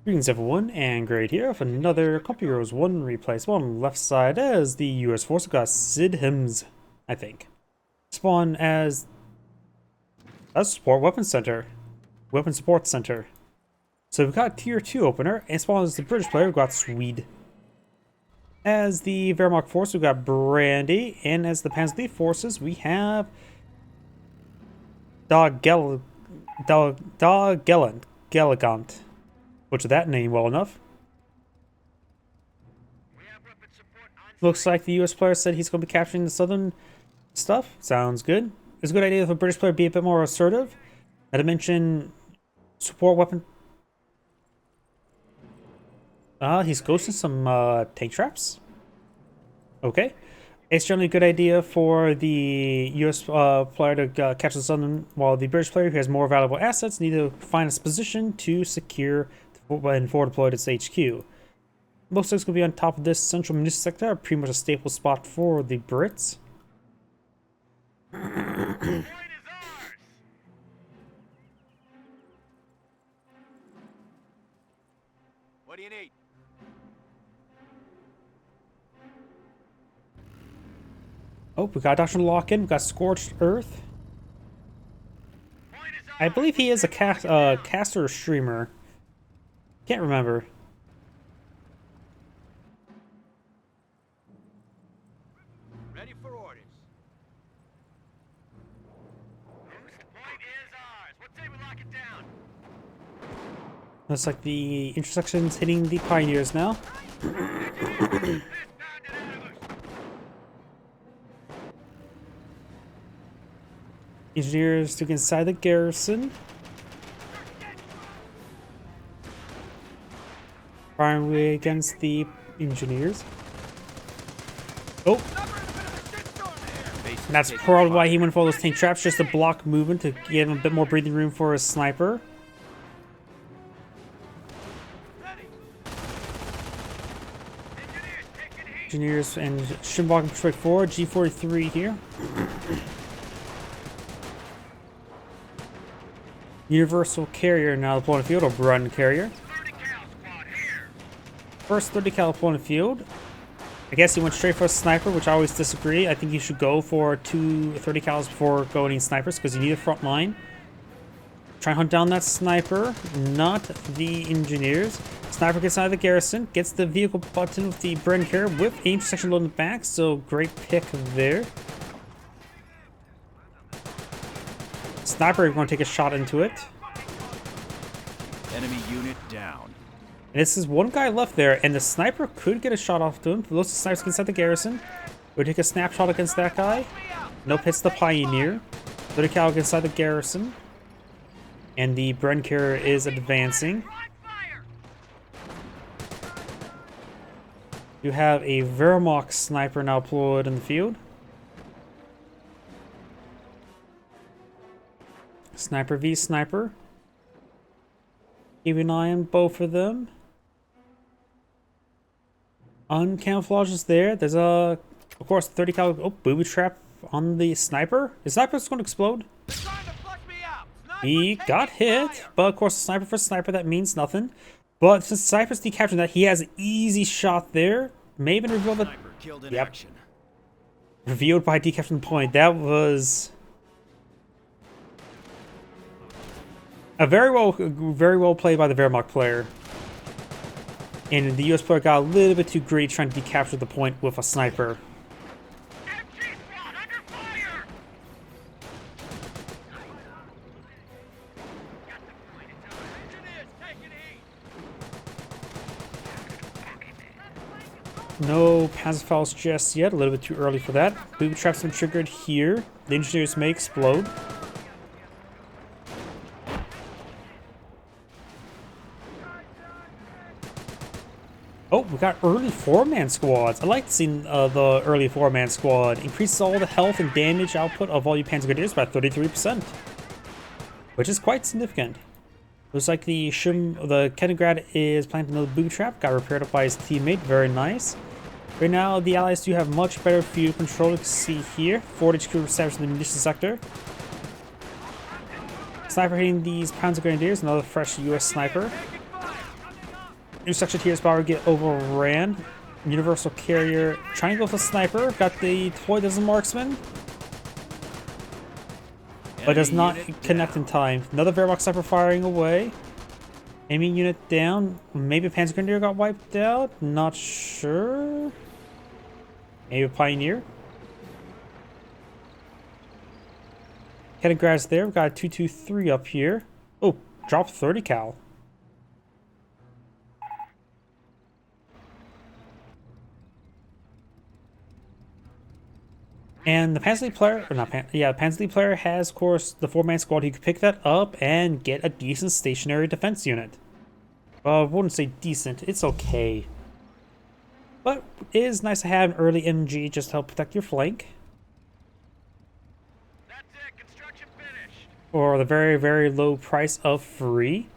Greetings everyone, and Grade here with another Copy Heroes 1 replay. Spawn on the left side as the US Force. We've got CiDHemS, I think. Spawn as a support weapon center. Weapon support center. So we've got tier 2 opener, and spawn as the British player, we've got SweeD. As the Wehrmacht force, we've got Brandi, and as the Panzer forces, we have Dagelegant. Butchered that name well enough. Looks like the US player said he's going to be capturing the southern stuff. Sounds good. It's a good idea if a British player be a bit more assertive. Not to mention support weapon. He's ghosting some tank traps. Okay. It's generally a good idea for the US player to capture the southern, while the British player who has more valuable assets need to find a position to secure and forward deployed its HQ. Looks like it's going to be on top of this central munitions sector, pretty much a staple spot for the Brits. What do you need? Oh, we got Dr. Lock-in, we got Scorched Earth. I believe he is a caster or streamer. Can't remember. Ready for orders. Point is ours. What say we lock it down? Looks like the intersection's hitting the Pioneers now. Engineers to get inside the garrison. Firing away against the engineers. Oh! And that's probably why he went for all those tank traps, just to block movement, to give him a bit more breathing room for his sniper. Engineers and Shimbok straight forward, G43 here. Universal carrier now deployed in the field, or brandi carrier. First 30 cal deployed in the field. I guess he went straight for a sniper, which I always disagree. I think you should go for 2 30 cals before going in snipers, because you need a front line. Try and hunt down that sniper, not the engineers. Sniper gets out of the garrison, gets the vehicle button with the brandi carrier with aim section load in the back, so great pick there. Sniper, you're going to take a shot into it. Enemy unit down. And this is one guy left there, and the sniper could get a shot off to him. Those snipers inside the garrison. We'll take a snapshot against that guy. Nope, hits the Pioneer. 30 cal inside the garrison. And the brandi carrier is advancing. You have a Wehrmacht sniper now deployed in the field. Sniper v sniper. Keep an eye on both of them. Uncamouflage is there. There's a, of course, 30 cal. Oh, booby trap on the sniper. The sniper's going to explode. He got hit, but of course, sniper for sniper, that means nothing. But since sniper's decapturing that, he has an easy shot there. May have been revealed that. Yep. Revealed by decapturing the point. That was a very well played by the Wehrmacht player. And the US player got a little bit too greedy trying to decapture the point with a sniper. No Panzerfaust just yet, a little bit too early for that. Booby traps been triggered here. The engineers may explode. Oh, we got early 4-man squads. I like seeing the early 4-man squad. Increases all the health and damage output of all your Panzer Grenadiers by 33%. Which is quite significant. Looks like the Kaliningrad is planting another booby trap. Got repaired up by his teammate. Very nice. Right now, the Allies do have much better field control. You can see here. 40 HQ established in the munitions sector. Sniper hitting these Panzer Grenadiers. Another fresh US sniper. New section here is power get overran. Universal carrier trying to go for sniper. Got the deployed as a marksman. But does not connect in time. Another Verbox sniper firing away. Enemy unit down. Maybe a Panzer Grenadier got wiped out. Not sure. Maybe a Pioneer. Heading grads there. We've got a 223 up here. Oh, drop 30 cal. And the Panzer player, or not the Panzer player has, of course, the 4-man squad who could pick that up and get a decent stationary defense unit. Well, I wouldn't say decent, it's okay. But it is nice to have an early MG just to help protect your flank. That's it. Construction finished. For the very, very low price of free.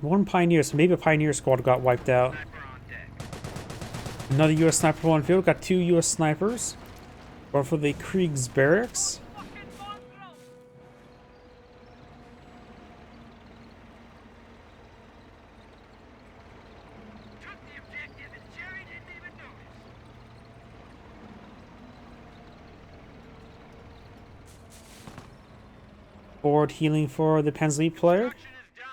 One Pioneer, so maybe a Pioneer squad got wiped out. Sniper on deck. Another US sniper on field. Got 2 US snipers. Or for the Krieg's barracks. Took the objective and Jerry didn't even notice. Forward healing for the Panzer player. Construction is done.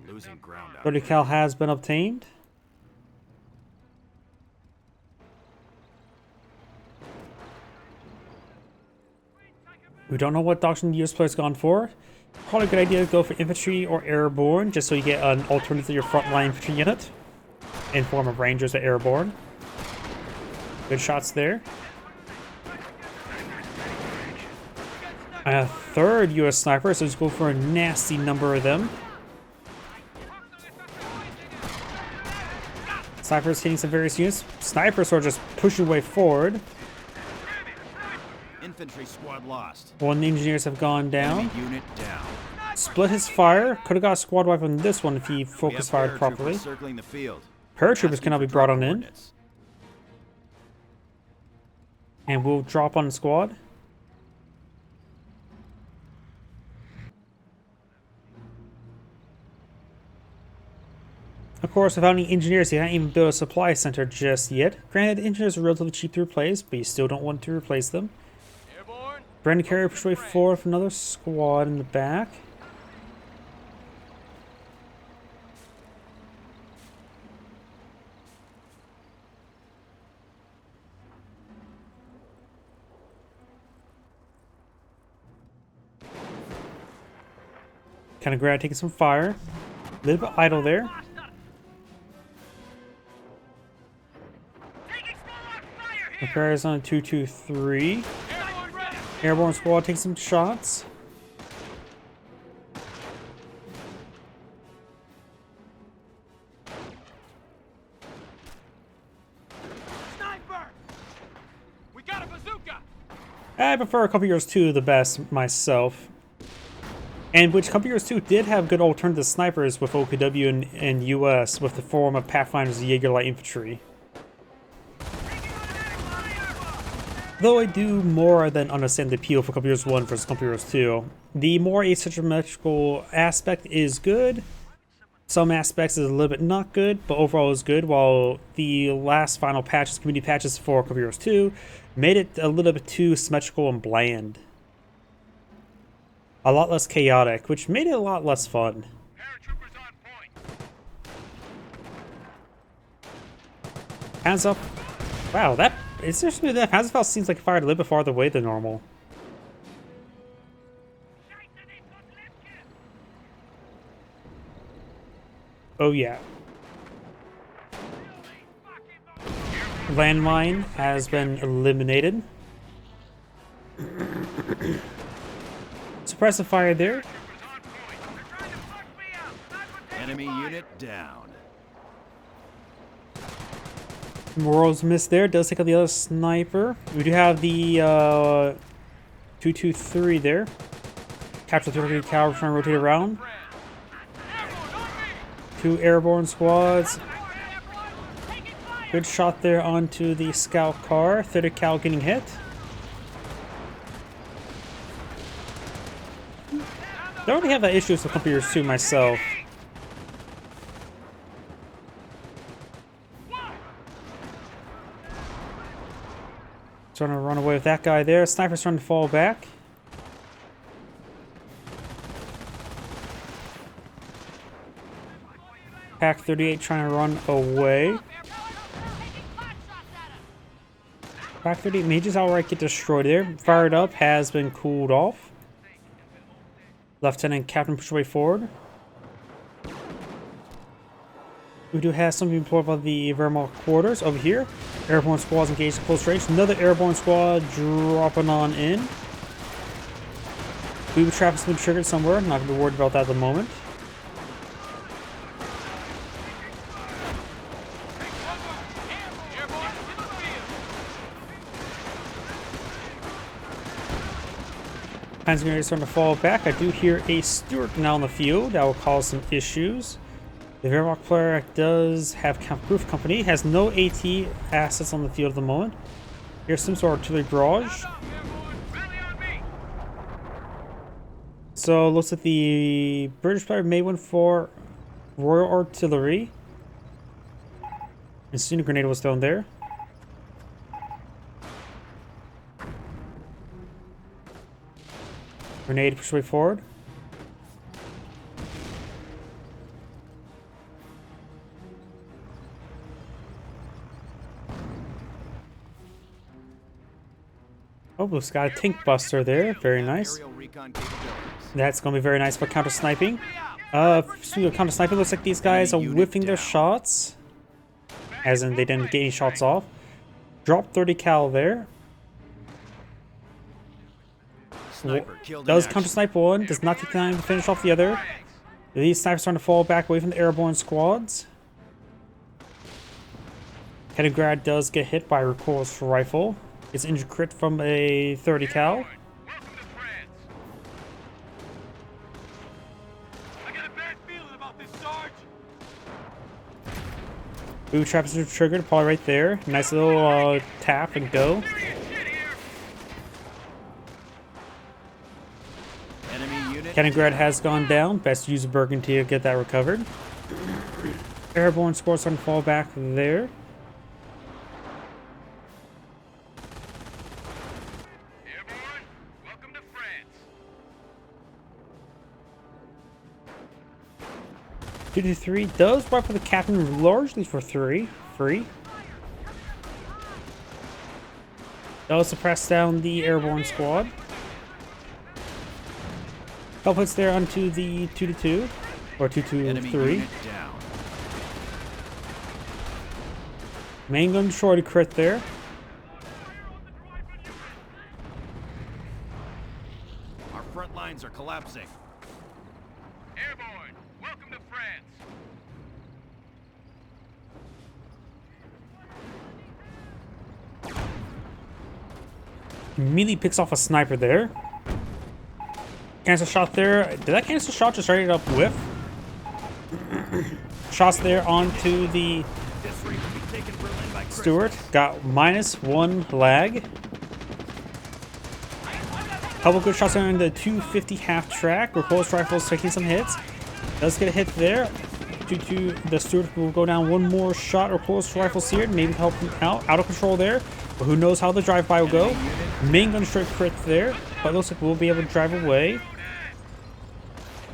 We're losing ground out 30 cal has been obtained. We don't know what doctrine the US player's gone for. Probably a good idea to go for infantry or airborne, just so you get an alternative to your frontline infantry unit in form of rangers or airborne. Good shots there. A third US sniper, so let's go for a nasty number of them. Snipers hitting some various units. Snipers are just pushing way forward. infantry squad lost. One of the engineers have gone down. Enemy unit down. Split his fire. Could have got a squad wipe on this one if he We focus have fired paratroopers properly. circling the field. Paratroopers Asking cannot be for brought drop on in. coordinates. And we'll drop on the squad. Of course, without any engineers, you can't even build a supply center just yet. Granted, engineers are relatively cheap to replace, but you still don't want to replace them. Airborne. Brand carrier push way forward for another squad in the back. Kind of grab taking some fire. A little bit idle there. Taking small fire here. Repairs on a 223. Airborne ready. Airborne squad takes some shots. Sniper. We got a bazooka. I prefer Company Heroes 2 the best myself. And which Company Heroes 2 did have good alternative snipers with OKW and US with the form of Pathfinder's Jaeger Light Infantry. Though I do more than understand the appeal for Company Heroes 1 versus Company Heroes 2. The more asymmetrical aspect is good. Some aspects is a little bit not good, but overall is good, while the last final patches, community patches for Company Heroes 2, made it a little bit too symmetrical and bland. A lot less chaotic, which made it a lot less fun. Paratroopers on point. Hands up. Wow, that is seriously that Panzerfaust seems like it fired a little bit farther away than normal. Oh yeah. Landmine has been eliminated. Suppressive fire there. Enemy unit down. Morals missed there. Does take out the other sniper. We do have the 223 there. Capture 30 cal, trying to rotate around. 2 airborne squads. Good shot there onto the scout car. 30 cal getting hit. I already have that issue with computers too myself. Trying to run away with that guy there. Sniper's trying to fall back. Pack 38 trying to run away. Pack 38 mages outright get destroyed there. Fired up, has been cooled off. Lieutenant Captain push away forward. We do have something deployed by the Wehrmacht quarters over here. Airborne squads engaged at close range. Another airborne squad dropping on in. Booby trap has been triggered somewhere. Not gonna be worried about that at the moment. Panzer Grenadier is starting to fall back. I do hear a Stuart now in the field. That will cause some issues. The Wehrmacht player does have proof company. Has no AT assets on the field at the moment. Here's some sort of artillery barrage. So looks like the British player may win for Royal Artillery. And soon a grenade was thrown there. Grenade push way forward. Oh, we've got a tank buster there. Very nice. That's going to be very nice for counter sniping. Speaking of counter sniping, looks like these guys are whiffing their shots. As in, they didn't get any shots off. Drop 30 cal there. Does counter snipe one, does not take time to finish off the other. These snipers starting to fall back away from the airborne squads. Hedengrad does get hit by a recoilless rifle. It's injured crit from a 30 cal. Booby trap is triggered, probably right there. Nice little tap and go. Hedengrad has gone down. Best use of Burgundy to get that recovered. Airborne squad's starting to fall back there. Airborne, welcome to France. 223 does wipe for the captain largely for free. Does suppress down the airborne squad. Couple hits there onto the 2-2 or 2-2-3. Main gun shorty crit there. Our front lines are collapsing. Airborne, welcome to France. Immediately picks off a sniper there. Cancel shot there. Did that cancel shot just straight up whiff? Shots there onto the Stuart. Got -1 lag. Couple good shots there in the 250 half track. Recoilless rifles taking some hits. Does get a hit there. The Stuart will go down one more shot. Recoilless rifles here. Maybe help him out. Out of control there. But who knows how the drive-by will go. Main gun straight crit there. But it looks like we'll be able to drive away.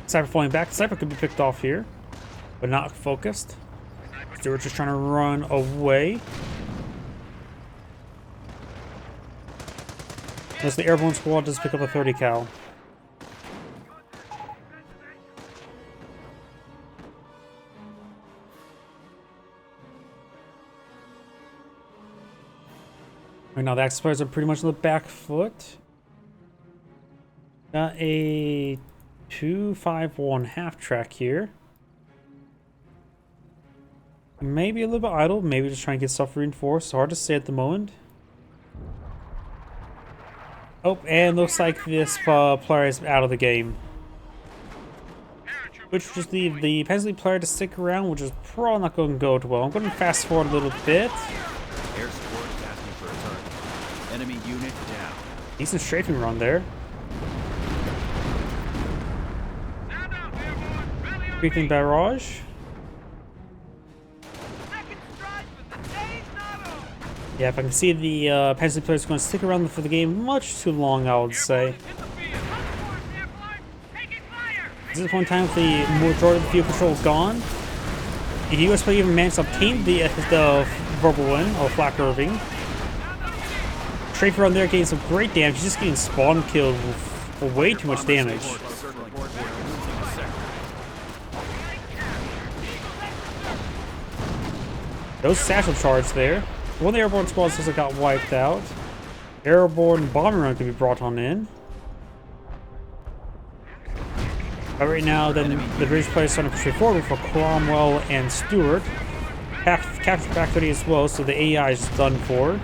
Sniper falling back. Sniper could be picked off here, but not focused. Stuart's just trying to run away. As the airborne squad does pick up a 30 cal. Right now, the Axis players are pretty much on the back foot. Got a 2-5-1 half track here. Maybe a little bit idle, maybe just trying to get stuff reinforced. Hard to say at the moment. Oh, and looks like this player is out of the game. Which just leave the Pensley player to stick around, which is probably not going to go well. I'm going to fast forward a little bit. Air support is asking for a target. Enemy unit down. Decent strafing run there. Freaking barrage. Second strike, but the day's not over. Yeah, if I can see the Penalty players going to stick around for the game much too long, I would say. Hit the field. Run for it, Airborne. Taking fire. This is one time with the majority of the field control gone. If the US player even managed to obtain the verbal win, or Flak Irving. Trafer on there getting some great damage, just getting spawn killed for way too much damage. Those satchel charge there. One of the airborne squads also got wiped out. Airborne bomber run could be brought on in. But right now, then the British players starting to push forward for Cromwell and Stewart. Captured back 30 as well, so the AI is done for.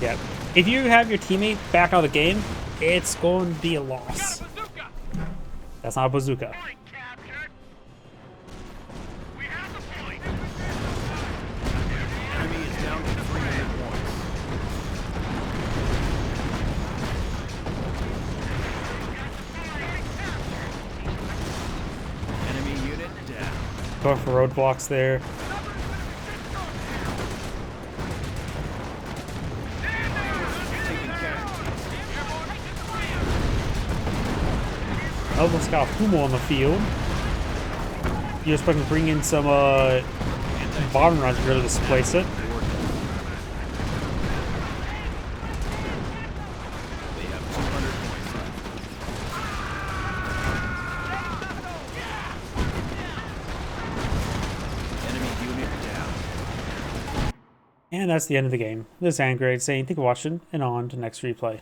Yeah. If you have your teammate back out of the game, it's going to be a loss. That's not a bazooka. Point captured. We have the point. Enemy is down to 300 points. Enemy unit down. Going for roadblocks there. Taking casualties. Elbo's got a Fumo on the field. You're expecting to bring in some bomber runs to really displace it. They have 200 points left. Enemy unit down. And that's the end of the game. This is Angrade saying thank you for watching, and on to next replay.